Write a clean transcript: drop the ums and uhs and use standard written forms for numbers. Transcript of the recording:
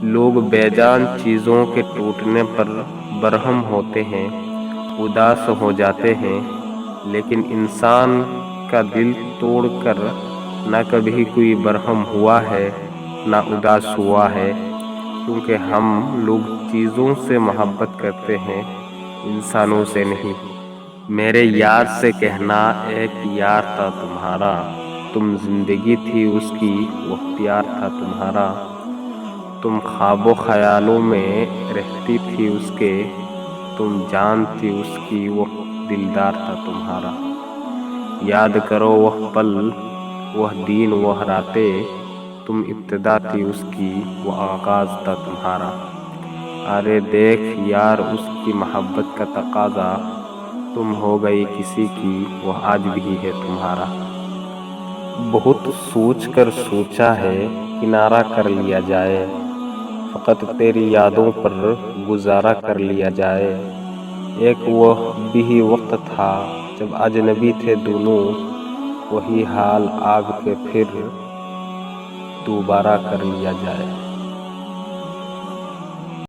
لوگ بے جان چیزوں کے ٹوٹنے پر برہم ہوتے ہیں، اداس ہو جاتے ہیں، لیکن انسان کا دل توڑ کر نہ کبھی کوئی برہم ہوا ہے نہ اداس ہوا ہے، کیونکہ ہم لوگ چیزوں سے محبت کرتے ہیں، انسانوں سے نہیں۔ میرے یار سے کہنا ایک یار تھا تمہارا، تم زندگی تھی اس کی، وہ پیار تھا تمہارا، تم خواب و خیالوں میں رہتی تھی اس کے، تم جان تھی اس کی، وہ دلدار تھا تمہارا۔ یاد کرو وہ پل، وہ دن، وہ راتیں، تم ابتدا تھی اس کی، وہ آغاز تھا تمہارا۔ ارے دیکھ یار اس کی محبت کا تقاضا، تم ہو گئی کسی کی، وہ آج بھی ہے تمہارا۔ بہت سوچ کر سوچا ہے کنارہ کر لیا جائے، فقط تیری یادوں پر گزارا کر لیا جائے۔ ایک وہ بھی وقت تھا جب اجنبی تھے دونوں، وہی حال آگ کے پھر دوبارہ کر لیا جائے۔